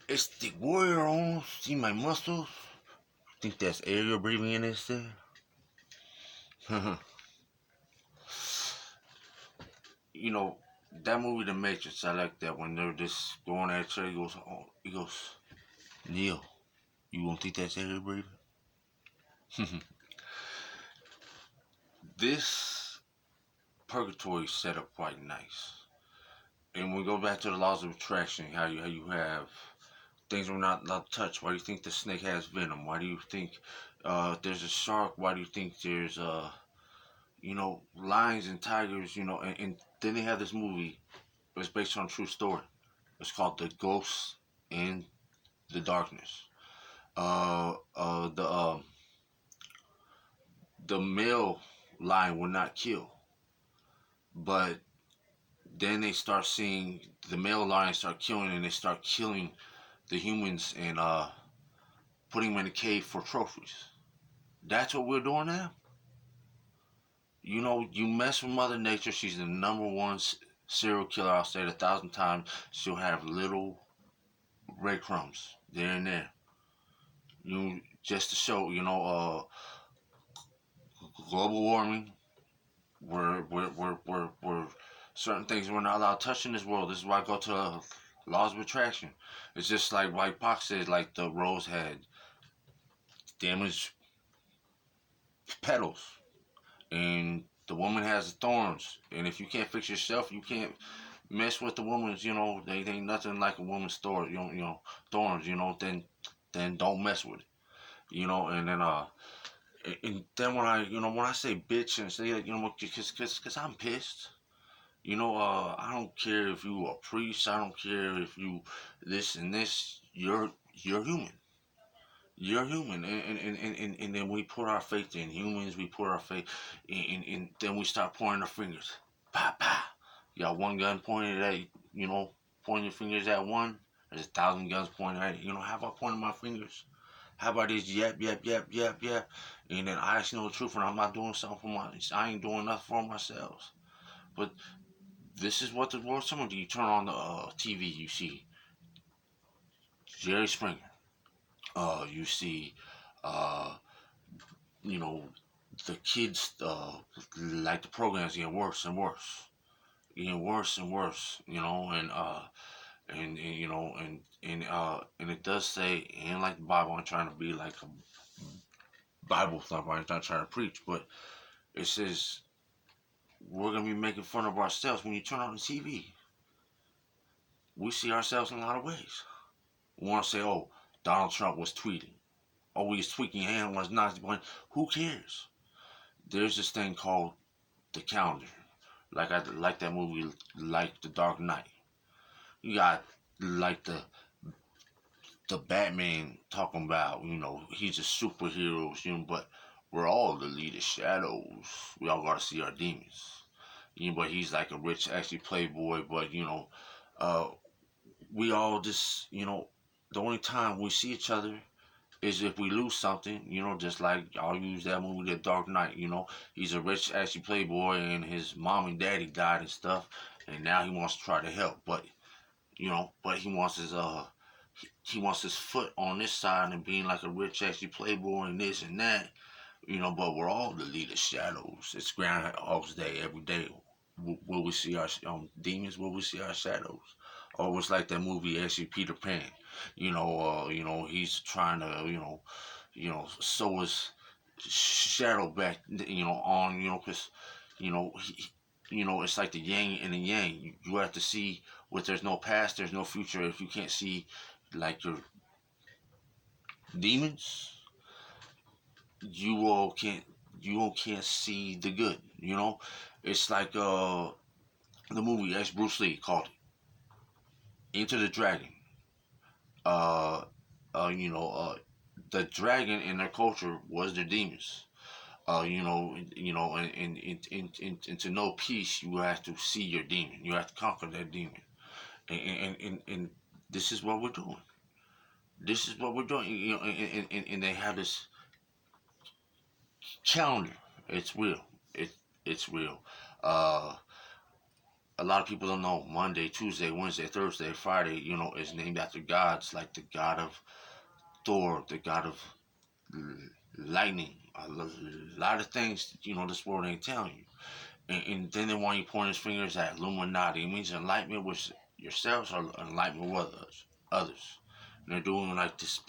It's the warrior on. See my muscles? Think that's air you're breathing in instead? You know, that movie The Matrix, I like that when they're just going at each other, he goes, Neil, you won't think that's air you're breathing? This purgatory set up quite nice. And we go back to the laws of attraction, how you have things we're not allowed to touch. Why do you think the snake has venom? Why do you think there's a shark? Why do you think there's lions and tigers? And then they have this movie that's based on a true story. It's called The Ghosts in the Darkness. Uh, uh, the uh, the male lion will not kill, but then they start seeing the male lions start killing, and they start killing the humans and putting them in a cave for trophies. That's what we're doing now. You mess with Mother Nature. She's the number one serial killer. I'll say it 1,000 times. She'll have little breadcrumbs there and there. Just to show, global warming. We're certain things we're not allowed to touch in this world. This is why I go to laws of attraction. It's just like White Fox said, like the rose had damaged petals, and the woman has thorns. And if you can't fix yourself, you can't mess with the woman's. They ain't nothing like a woman's thorns. Thorns. Then don't mess with it. And then when I say bitch and say like because I'm pissed. I don't care if you a priest. I don't care if you this and this. You're human. You're human, and then we put our faith in humans. We put our faith, and then we start pointing our fingers. Pa pa. You got one gun pointed at pointing your fingers at one. There's 1,000 guns pointed at you. How about pointing my fingers? How about this? Yep, yep, yep, yep, yep. And then I actually know the truth, and I'm not doing something for my. I ain't doing nothing for myself. But this is what the world's telling you. You turn on the TV, you see Jerry Springer. You see, uh, you know, the kids like the programs getting worse and worse, getting worse and worse. And it does say, and like the Bible, I'm trying to be like a Bible thumper. I'm not trying to preach, but it says we're gonna be making fun of ourselves when you turn on the TV. We see ourselves in a lot of ways. We want to say, oh, Donald Trump was tweeting. Oh, he's tweaking hand was not. Who cares? There's this thing called the calendar. Like I like that movie, like The Dark Knight. You got like the Batman talking about, he's a superhero, but we're all the lead of shadows. We all gotta see our demons. But he's like a rich, actually playboy. But uh, we all just, the only time we see each other is if we lose something, just like I'll use that movie, The Dark Knight. He's a rich, actually playboy, and his mom and daddy died and stuff, and now he wants to try to help, but he wants his foot on this side and being like a rich, actually playboy and this and that, But we're all the leader shadows. It's Groundhog's Day every day. Will we see our demons? Will we see our shadows? Or it's like that movie, actually Peter Pan. He's trying to, sew his shadow back, on, because, it's like the yin and the yang. You have to see what there's no past, there's no future. If you can't see, like, your demons, you can't see the good. It's like the movie ex Bruce Lee called Into the Dragon. Uh, uh, you know, uh, the dragon in their culture was their demons. And to know peace, you have to see your demon. You have to conquer that demon. And this is what we're doing. This is what we're doing. And they have this calendar. It's real. It's real. Uh, a lot of people don't know Monday, Tuesday, Wednesday, Thursday, Friday, is named after gods like the god of Thor, the god of lightning. A lot of things, this world ain't telling you. And then they want you pointing his fingers at Illuminati. It means enlightenment with yourselves or enlightenment with others. And they're doing like this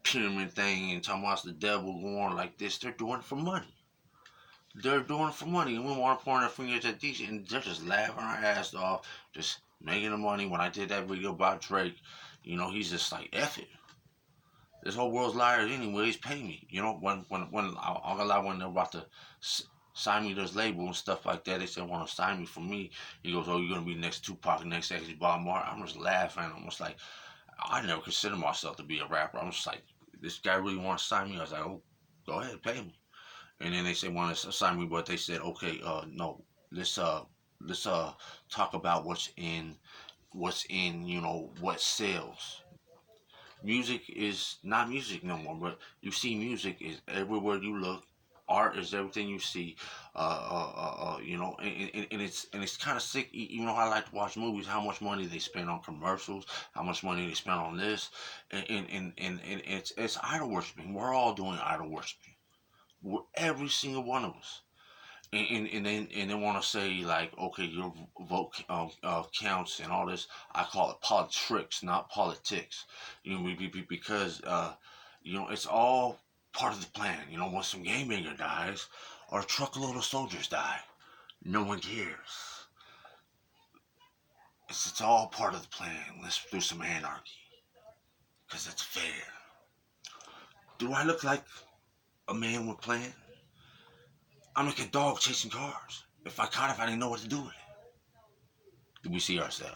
pyramid thing and talking about the devil going like this. They're doing it for money. They're doing it for money. And we want to point our fingers at these and they're just laughing our ass off, just making the money. When I did that video about Drake, he's just like, F it. This whole world's liars anyways. Pay me. When I'm gonna lie, when they're about to sign me this label and stuff like that, they said want to sign me for me. He goes, "Oh, you're gonna be next Tupac, next X Bob Marley." I'm just laughing. I'm just like, I never considered myself to be a rapper. I'm just like, this guy really want to sign me. I was like, oh, go ahead, pay me. And then they said want to sign me, but they said, okay, no, let's talk about what's in what sells. Music is not music no more, but you see music is everywhere you look. Art is everything you see, and it's kind of sick. You know, I like to watch movies. How much money they spend on commercials, how much money they spend on this, and it's idol worshiping. We're all doing idol worshiping. Every single one of us. And they want to say like, okay, your vote counts and all this. I call it politics, not politics. Because it's all part of the plan. When some game maker dies or a truckload of soldiers die, no one cares. It's all part of the plan. Let's do some anarchy because that's fair. Do I look like a man with plan? I'm like a dog chasing cars. If I caught it, I didn't know what to do with it. Do we see ourselves?